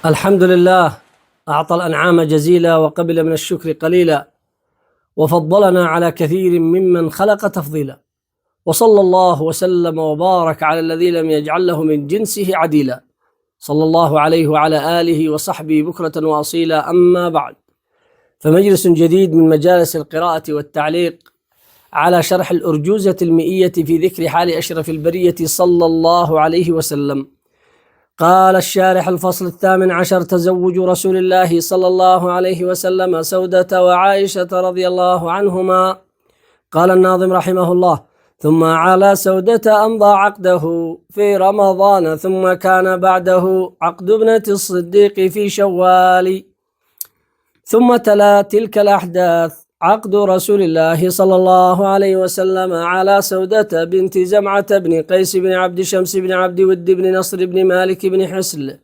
الحمد لله أعطى الأنعام جزيلا وقبل من الشكر قليلا، وفضلنا على كثير ممن خلق تفضيلا، وصلى الله وسلم وبارك على الذي لم يجعل له من جنسه عديلا، صلى الله عليه وعلى آله وصحبه بكرة وأصيلا. أما بعد، فمجلس جديد من مجالس القراءة والتعليق على شرح الأرجوزة المئية في ذكر حال أشرف البرية صلى الله عليه وسلم. قال الشارح: الفصل 18: تزوج رسول الله صلى الله عليه وسلم سودة وعائشة رضي الله عنهما. قال الناظم رحمه الله: ثم على سودة أمضى عقده في رمضان، ثم كان بعده عقد ابنة الصديق في شوال، ثم تلا تلك الأحداث عقد رسول الله صلى الله عليه وسلم على سودة بنت زمعة بن قيس بن عبد شمس بن عبد ود بن نصر بن مالك بن حسل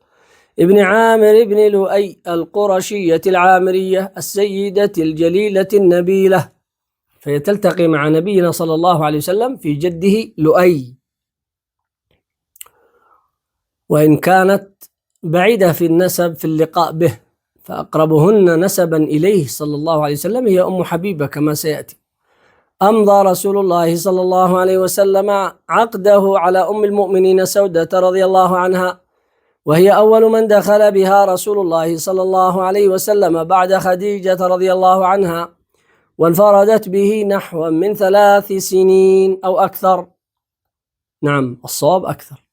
ابن عامر بن لؤي القرشية العامرية السيدة الجليلة النبيلة، فهي تلتقي مع نبينا صلى الله عليه وسلم في جده لؤي، وإن كانت بعيدة في النسب في اللقاء به، فأقربهن نسبا إليه صلى الله عليه وسلم هي أم حبيبة كما سيأتي. أمضى رسول الله صلى الله عليه وسلم عقده على أم المؤمنين سودة رضي الله عنها، وهي أول من دخل بها رسول الله صلى الله عليه وسلم بعد خديجة رضي الله عنها، وانفردت به نحو من 3 سنين أو أكثر. نعم، الصواب أكثر،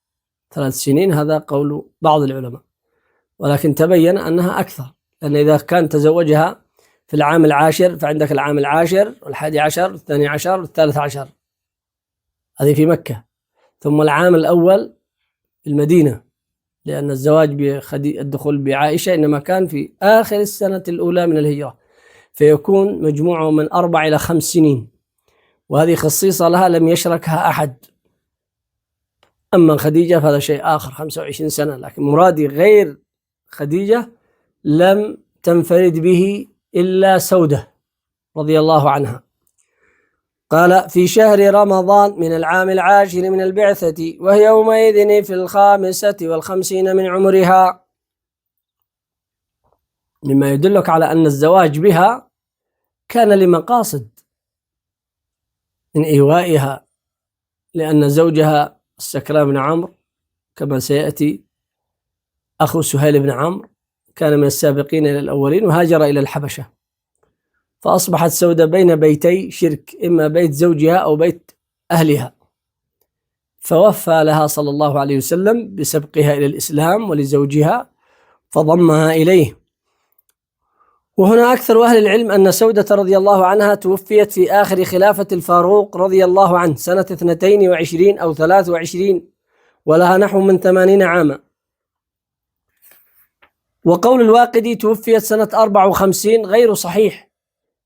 3 سنين هذا قول بعض العلماء، ولكن تبين أنها أكثر، لأن إذا كان تزوجها في العام 10 فعندك العام 10 والحادي عشر والثاني عشر والثالث عشر، هذه في مكة، ثم العام الأول في المدينة، لأن الزواج الدخول بعائشة إنما كان في آخر السنة الأولى من الهجرة، فيكون مجموعه من 4 إلى 5 سنين، وهذه خصيصة لها لم يشركها أحد. أما خديجة فهذا شيء آخر، 25 سنة، لكن مرادي غير خديجة لم تنفرد به إلا سودة رضي الله عنها. قال: في شهر رمضان من العام 10 من البعثة، وهي يومئذ في 55 من عمرها، مما يدلك على أن الزواج بها كان لمقاصد من إيوائها، لأن زوجها السكران بن عمرو كما سيأتي أخو سهيل بن عمرو كان من السابقين إلى الأولين، وهاجر إلى الحبشة، فأصبحت سودة بين بيتي شرك، إما بيت زوجها أو بيت أهلها، فوفى لها صلى الله عليه وسلم بسبقها إلى الإسلام ولزوجها فضمها إليه. وهنا أكثر أهل العلم أن سودة رضي الله عنها توفيت في آخر خلافة الفاروق رضي الله عنه سنة 22 أو 23، ولها نحو من 80 عاما. وقول الواقدي توفيت سنة 54 غير صحيح،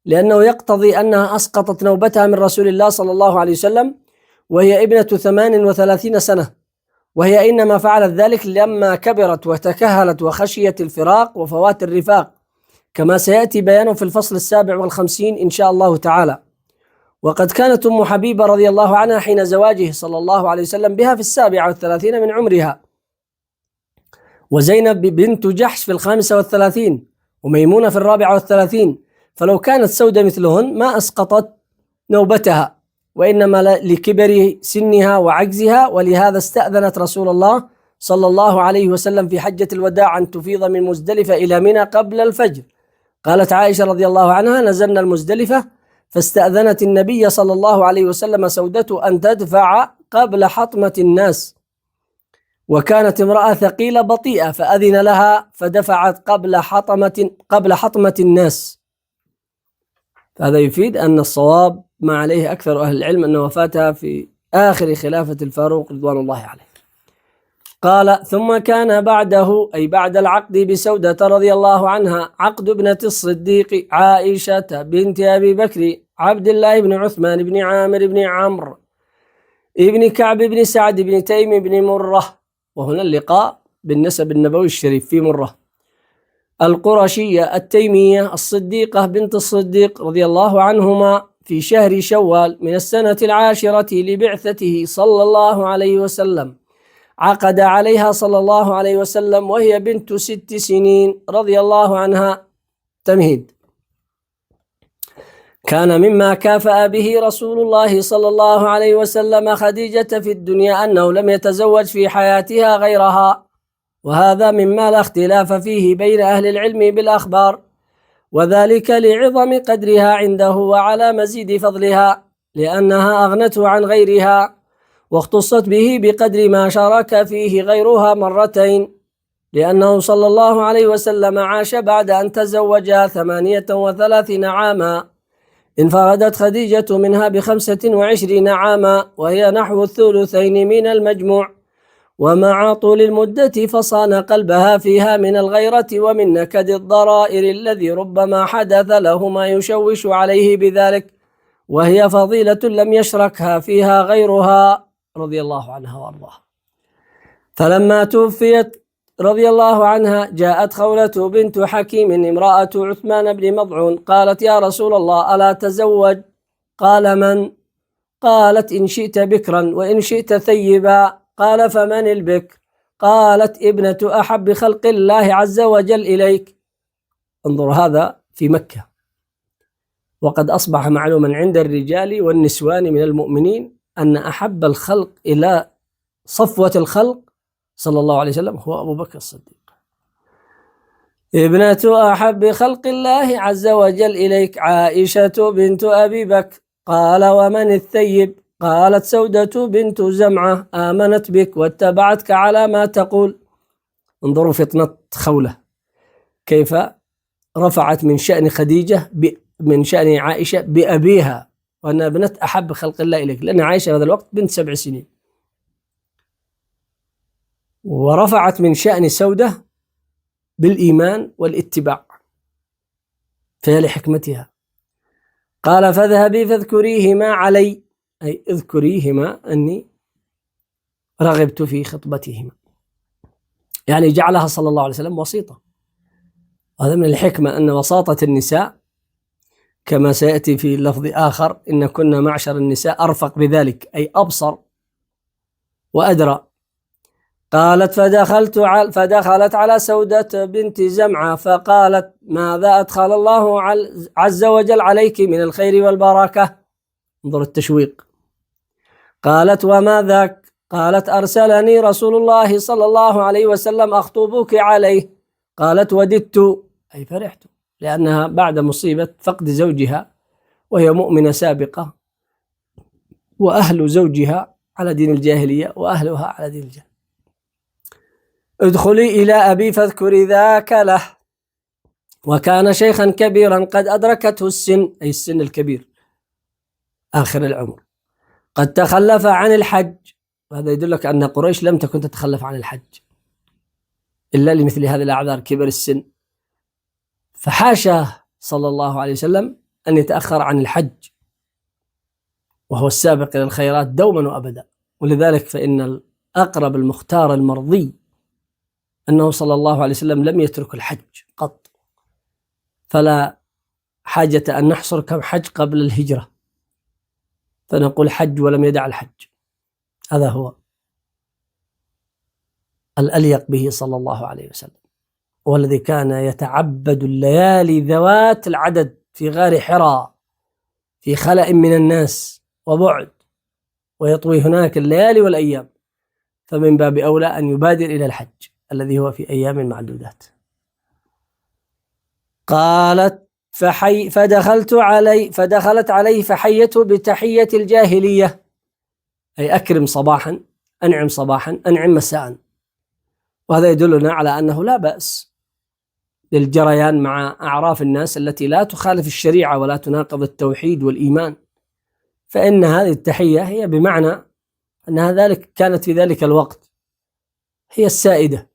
لأنه يقتضي أنها أسقطت نوبتها من رسول الله صلى الله عليه وسلم وهي ابنة 38 سنة، وهي إنما فعلت ذلك لما كبرت وتكهلت وخشيت الفراق وفوات الرفاق، كما سيأتي بيانه في الفصل 57 إن شاء الله تعالى. وقد كانت أم حبيبة رضي الله عنها حين زواجه صلى الله عليه وسلم بها في 37 من عمرها، وزينب بنت جحش في 35، وميمونة في 34، فلو كانت سودة مثلهن ما أسقطت نوبتها، وإنما لكبر سنها وعجزها، ولهذا استأذنت رسول الله صلى الله عليه وسلم في حجة الوداع أن تفيض من مزدلفة إلى منى قبل الفجر. قالت عائشة رضي الله عنها: نزلنا المزدلفة فاستأذنت النبي صلى الله عليه وسلم سودة أن تدفع قبل حطمة الناس، وكانت امرأة ثقيلة بطيئة فأذن لها فدفعت قبل حطمة الناس. هذا يفيد أن الصواب ما عليه أكثر أهل العلم أن وفاتها في آخر خلافة الفاروق رضوان الله عليه. قال: ثم كان بعده أي بعد العقد بسودة رضي الله عنها عقد ابنة الصديق عائشة بنت أبي بكر عبد الله بن عثمان بن عامر بن عمرو ابن كعب بن سعد بن تيم بن مرة، وهنا اللقاء بالنسب النبوي الشريف في مرة، القرشية التيمية الصديقة بنت الصديق رضي الله عنهما، في شهر شوال من السنة 10 لبعثته صلى الله عليه وسلم، عقد عليها صلى الله عليه وسلم وهي بنت 6 سنين رضي الله عنها. تمهيد: كان مما كافأ به رسول الله صلى الله عليه وسلم خديجة في الدنيا أنه لم يتزوج في حياتها غيرها، وهذا مما لا اختلاف فيه بين أهل العلم بالأخبار، وذلك لعظم قدرها عنده وعلى مزيد فضلها، لأنها أغنته عن غيرها، واختصت به بقدر ما شارك فيه غيرها مرتين، لأنه صلى الله عليه وسلم عاش بعد أن تزوجها 38 عاما، انفردت خديجة منها ب25 عاما، وهي نحو الثلثين من المجموع، ومع طول المدة فصان قلبها فيها من الغيرة ومن نكد الضرائر الذي ربما حدث له ما يشوش عليه بذلك، وهي فضيلة لم يشركها فيها غيرها رضي الله عنها وارضاها. فلما توفيت رضي الله عنها جاءت خولة بنت حكيم امرأة عثمان بن مضعون قالت: يا رسول الله ألا تزوج؟ قال: من؟ قالت: إن شئت بكرا وإن شئت ثيبا. قال: فمن البكر؟ قالت: ابنة أحب خلق الله عز وجل إليك. انظر، هذا في مكة، وقد أصبح معلوما عند الرجال والنسوان من المؤمنين أن أحب الخلق إلى صفوة الخلق صلى الله عليه وسلم هو أبو بكر الصديق. ابنة أحب خلق الله عز وجل إليك عائشة بنت أبي بكر. قال: ومن الثيب؟ قالت: سودة بنت زمعة آمنت بك واتبعتك على ما تقول. انظروا فطنة خولة، كيف رفعت من شأن خديجة من شأن عائشة بأبيها، وأن ابنة أحب خلق الله إليك، لأن عائشة في هذا الوقت بنت 7 سنين، ورفعت من شأن سودة بالإيمان والاتباع، فهي لحكمتها. قال: فاذهبي فاذكريهما علي، أي اذكريهما أني رغبت في خطبتهما، يعني جعلها صلى الله عليه وسلم وسيطة. وهذا من الحكمة أن وساطة النساء كما سيأتي في لفظ آخر: إن كنا معشر النساء أرفق بذلك، أي أبصر وأدرى. قالت: فدخلت على سودة بنت زمعة فقالت: ماذا أدخل الله عز وجل عليك من الخير والبركة؟ انظر التشويق. قالت: وما ذاك؟ قالت: أرسلني رسول الله صلى الله عليه وسلم أخطبك عليه. قالت: وددت، أي فرحت، لأنها بعد مصيبة فقد زوجها وهي مؤمنة سابقة، وأهل زوجها على دين الجاهلية وأهلها على دين الجاهلية. ادخلي إلى أبي فاذكري ذاك له، وكان شيخا كبيرا قد أدركته السن، أي السن الكبير آخر العمر، قد تخلف عن الحج. وهذا يدلك أن قريش لم تكن تتخلف عن الحج إلا لمثل هذه الأعذار، كبر السن، فحاشاه صلى الله عليه وسلم أن يتأخر عن الحج، وهو السابق إلى الخيرات دوما وأبدا. ولذلك فإن الأقرب المختار المرضي أنه صلى الله عليه وسلم لم يترك الحج قط، فلا حاجة أن نحصر كم حج قبل الهجرة فنقول حج ولم يدع الحج. هذا هو الأليق به صلى الله عليه وسلم، والذي كان يتعبد الليالي ذوات العدد في غار حراء في خلأ من الناس وبعد، ويطوي هناك الليالي والأيام، فمن باب أولى أن يبادر إلى الحج الذي هو في أيام معدودات. قالت: فدخلت عليه فحيته بتحية الجاهلية، أي أكرم صباحا، أنعم صباحا، أنعم مساء. وهذا يدلنا على أنه لا بأس للجريان مع أعراف الناس التي لا تخالف الشريعة ولا تناقض التوحيد والإيمان، فإن هذه التحية هي بمعنى أنها كانت في ذلك الوقت هي السائدة،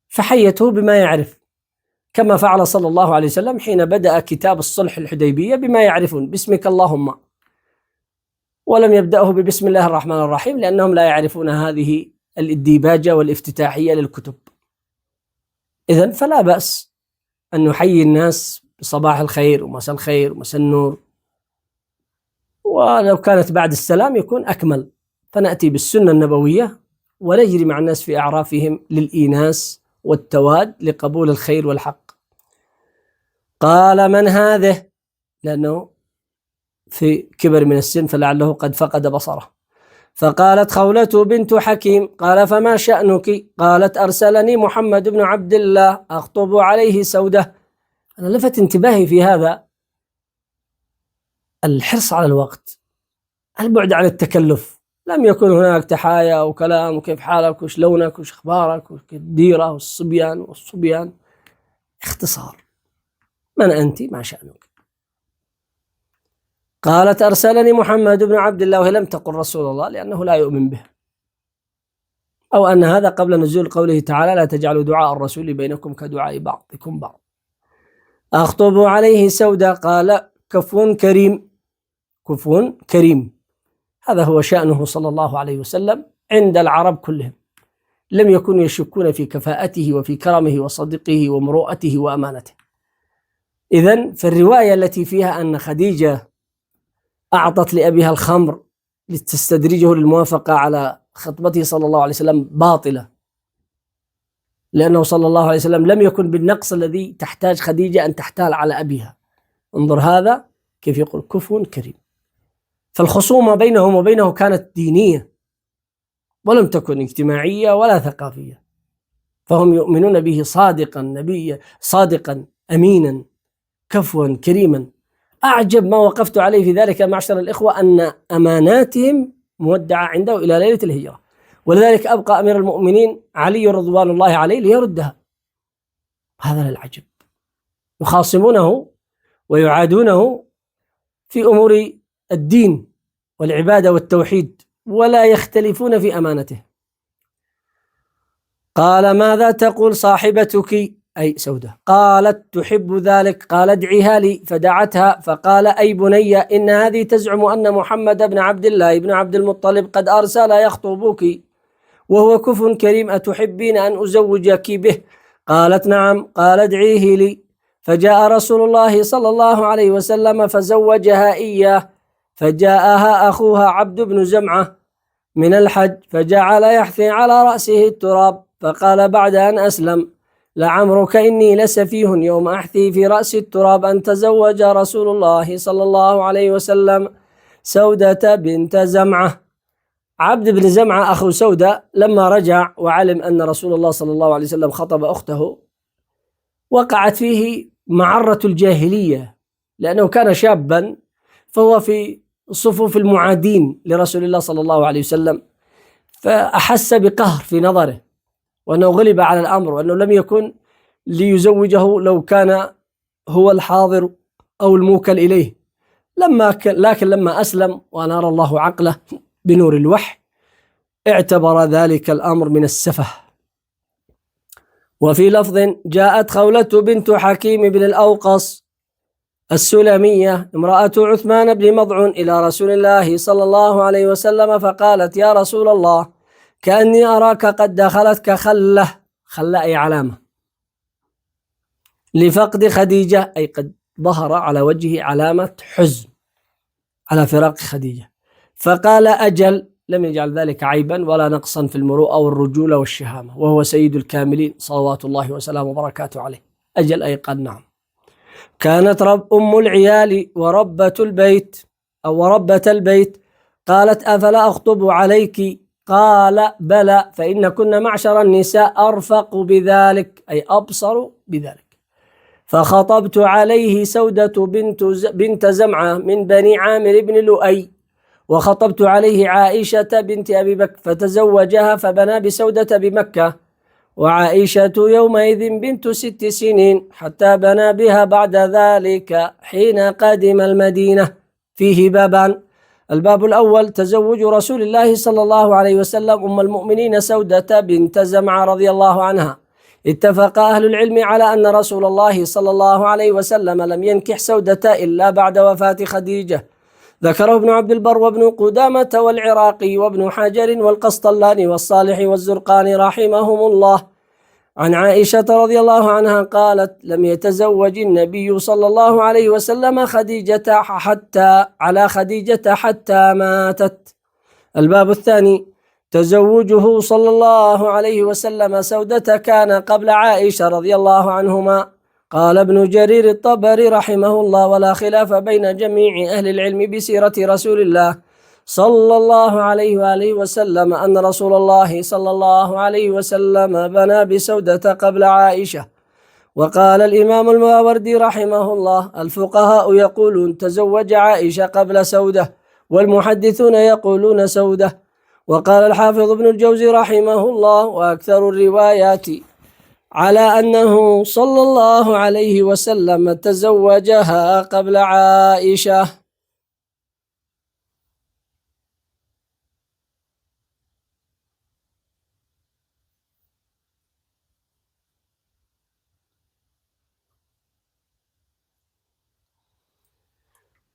فحيته بما يعرف، كما فعل صلى الله عليه وسلم حين بدأ كتاب الصلح الحديبية بما يعرفون: باسمك اللهم، ولم يبدأه ببسم الله الرحمن الرحيم، لأنهم لا يعرفون هذه الديباجة والافتتاحية للكتب. إذن فلا بأس أن نحيي الناس بصباح الخير ومساء الخير ومساء النور، ولو كانت بعد السلام يكون أكمل، فنأتي بالسنة النبوية ونجري مع الناس في أعرافهم للإيناس والتواد لقبول الخير والحق. قال: من هذه؟ لأنه في كبر من السن فلعله قد فقد بصره. فقالت: خولة بنت حكيم. قال: فما شأنك؟ قالت: أرسلني محمد بن عبد الله أخطب عليه سودة. أنا لفت انتباهي في هذا الحرص على الوقت، البعد عن التكلف. لم يكن هناك تحايا وكلام وكيف حالك وش لونك وش أخبارك وكيف الديرة والصبيان. اختصار: من أنت؟ ما شأنك؟ قالت: أرسلني محمد بن عبد الله، وهي لم تقل رسول الله لأنه لا يؤمن به، أو أن هذا قبل نزول قوله تعالى: لا تجعلوا دعاء الرسول بينكم كدعاء بعضكم بعض. أخطب عليه سودة. قال: كفو كريم. كفو كريم، هذا هو شأنه صلى الله عليه وسلم عند العرب كلهم، لم يكونوا يشكون في كفاءته وفي كرمه وصدقه ومروءته وأمانته. إذن فالرواية التي فيها أن خديجة أعطت لأبيها الخمر لتستدرجه للموافقة على خطبته صلى الله عليه وسلم باطلة، لأنه صلى الله عليه وسلم لم يكن بالنقص الذي تحتاج خديجة أن تحتال على أبيها. انظر هذا كيف يقول كفو كريم. فالخصومة بينهم وبينه كانت دينية ولم تكن اجتماعية ولا ثقافية، فهم يؤمنون به صادقا نبيا صادقا أمينا كفوا كريما. أعجب ما وقفت عليه في ذلك معشر الإخوة أن أماناتهم مودعة عنده إلى ليلة الهجرة، ولذلك أبقى أمير المؤمنين علي رضوان الله عليه ليردها. هذا العجب، يخاصمونه ويعادونه في أمور الدين والعبادة والتوحيد ولا يختلفون في أمانته. قال: ماذا تقول صاحبتك أي سودة؟ قالت: تحب ذلك. قال: ادعيها لي. فدعتها. فقال: أي بني، إن هذه تزعم أن محمد بن عبد الله بن عبد المطلب قد أرسل يخطبك وهو كفء كريم، أتحبين أن أزوجك به؟ قالت: نعم. قال: ادعيه لي. فجاء رسول الله صلى الله عليه وسلم فزوجها إياه. فجاءها أخوها عبد بن زمعة من الحج فجعل يحثي على رأسه التراب، فقال بعد أن أسلم: لعمرك إني لسفيه يوم أحثي في رأس التراب أن تزوج رسول الله صلى الله عليه وسلم سودة بنت زمعة. عبد بن زمعة أخو سودة لما رجع وعلم أن رسول الله صلى الله عليه وسلم خطب أخته وقعت فيه معرة الجاهلية، لأنه كان شابا فهو في صفوف المعادين لرسول الله صلى الله عليه وسلم، فأحس بقهر في نظره وأنه غلب على الأمر وأنه لم يكن ليزوجه لو كان هو الحاضر أو الموكل إليه. لكن لما أسلم وأنار الله عقله بنور الوحي اعتبر ذلك الأمر من السفه. وفي لفظ: جاءت خولة بنت حكيم بن الأوقص السلمية امرأة عثمان بن مضعون إلى رسول الله صلى الله عليه وسلم فقالت: يا رسول الله، كأني أراك قد دخلتك خلة أي علامة لفقد خديجة، أي قد ظهر على وجهه علامة حزن على فراق خديجة. فقال: أجل. لم يجعل ذلك عيبا ولا نقصا في المروءة والرجولة والشهامة، وهو سيد الكاملين صلوات الله وسلامه وبركاته عليه. أجل أي قال نعم. كانت أم العيال وربة البيت أو وربة البيت. قالت: أفلا أخطب عليك؟ قال: بلى، فإن كنا معشر النساء أرفق بذلك أي أبصر بذلك. فخطبت عليه سودة بنت زمعة من بني عامر بن لؤي، وخطبت عليه عائشة بنت أبي بكر فتزوجها فبنى بسودة بمكة، وعائشة يومئذ بنت 6 سنين، حتى بنى بها بعد ذلك حين قدم المدينة. فيه بابان: الباب الأول تزوج رسول الله صلى الله عليه وسلم أم المؤمنين سودة بنت زمعة رضي الله عنها. اتفق أهل العلم على أن رسول الله صلى الله عليه وسلم لم ينكح سودة إلا بعد وفاة خديجة. ذكره ابن عبد البر وابن قدامة والعراقي وابن حجر والقسطلاني والصالح والزرقاني رحمهم الله. عن عائشة رضي الله عنها قالت: لم يتزوج النبي صلى الله عليه وسلم على خديجة حتى ماتت. الباب الثاني تزوجه صلى الله عليه وسلم سودة كان قبل عائشة رضي الله عنهما. قال ابن جرير الطبري رحمه الله: ولا خلاف بين جميع أهل العلم بسيرة رسول الله صلى الله عليه وآله وسلم أن رسول الله صلى الله عليه وسلم بنى بسودة قبل عائشة. وقال الإمام الماوردي رحمه الله: الفقهاء يقولون تزوج عائشة قبل سودة، والمحدثون يقولون سودة. وقال الحافظ ابن الجوزي رحمه الله: وأكثر الروايات على أنه صلى الله عليه وسلم تزوجها قبل عائشة.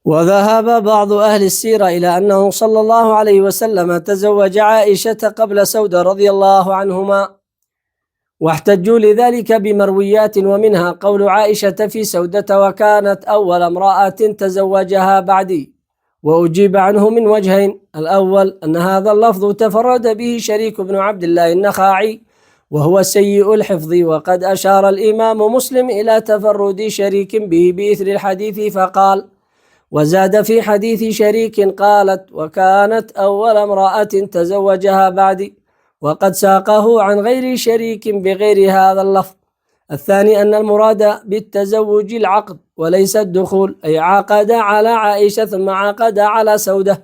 وذهب بعض أهل السيرة إلى أنه صلى الله عليه وسلم تزوج عائشة قبل سودة رضي الله عنهما، واحتجوا لذلك بمرويات، ومنها قول عائشة في سودة: وكانت أول امرأة تزوجها بعدي. وأجيب عنه من وجهين: الأول أن هذا اللفظ تفرد به شريك بن عبد الله النخعي، وهو سيء الحفظ، وقد أشار الإمام مسلم إلى تفرد شريك به بإثر الحديث فقال: وزاد في حديث شريك قالت: وكانت أول امرأة تزوجها بعدي، وقد ساقه عن غير شريك بغير هذا اللفظ. الثاني أن المراد بالتزوج العقد وليس الدخول، أي عقد على عائشة ثم عقد على سودة،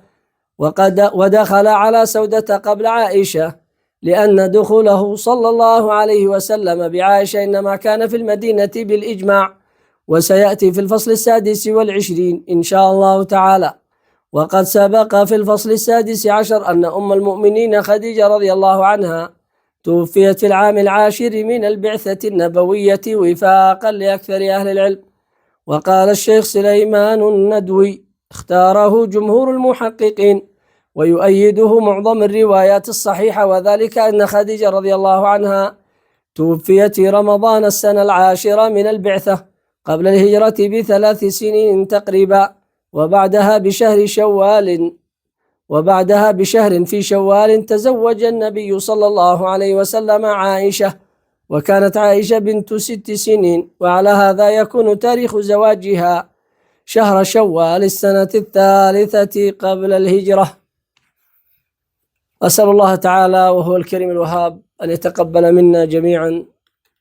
ودخل على سودة قبل عائشة، لأن دخوله صلى الله عليه وسلم بعائشة إنما كان في المدينة بالإجماع، وسيأتي في الفصل 26 إن شاء الله تعالى. وقد سبق في الفصل 16 أن أم المؤمنين خديجة رضي الله عنها توفيت في العام 10 من البعثة النبوية وفاقا لأكثر أهل العلم. وقال الشيخ سليمان الندوي: اختاره جمهور المحققين، ويؤيده معظم الروايات الصحيحة، وذلك أن خديجة رضي الله عنها توفيت في رمضان السنة 10 من البعثة قبل الهجرة ب3 سنين تقريبا، وبعدها بشهر في شوال تزوج النبي صلى الله عليه وسلم عائشة، وكانت عائشة بنت 6 سنين، وعلى هذا يكون تاريخ زواجها شهر شوال السنة 3 قبل الهجرة. أسأل الله تعالى وهو الكريم الوهاب أن يتقبل منا جميعا،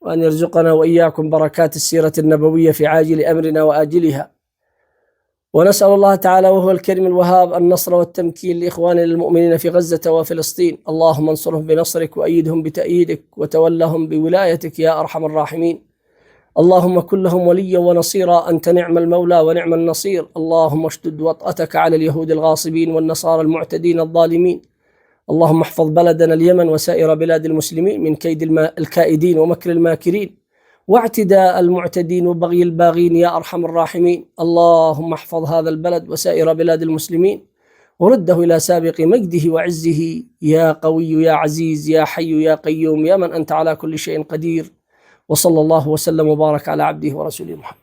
وأن يرزقنا وإياكم بركات السيرة النبوية في عاجل أمرنا وآجلها. ونسأل الله تعالى وهو الكريم الوهاب النصر والتمكين لإخواننا المؤمنين في غزة وفلسطين. اللهم انصرهم بنصرك وأيدهم بتأييدك وتولهم بولايتك يا أرحم الراحمين. اللهم كن لهم وليا ونصيرا، أنت نعم المولى ونعم النصير. اللهم اشدد وطأتك على اليهود الغاصبين والنصارى المعتدين الظالمين. اللهم احفظ بلدنا اليمن وسائر بلاد المسلمين من كيد الكائدين ومكر الماكرين واعتداء المعتدين وبغي الباغين يا أرحم الراحمين. اللهم احفظ هذا البلد وسائر بلاد المسلمين، ورده إلى سابق مجده وعزه يا قوي يا عزيز يا حي يا قيوم يا من أنت على كل شيء قدير. وصلى الله وسلم وبارك على عبده ورسوله محمد.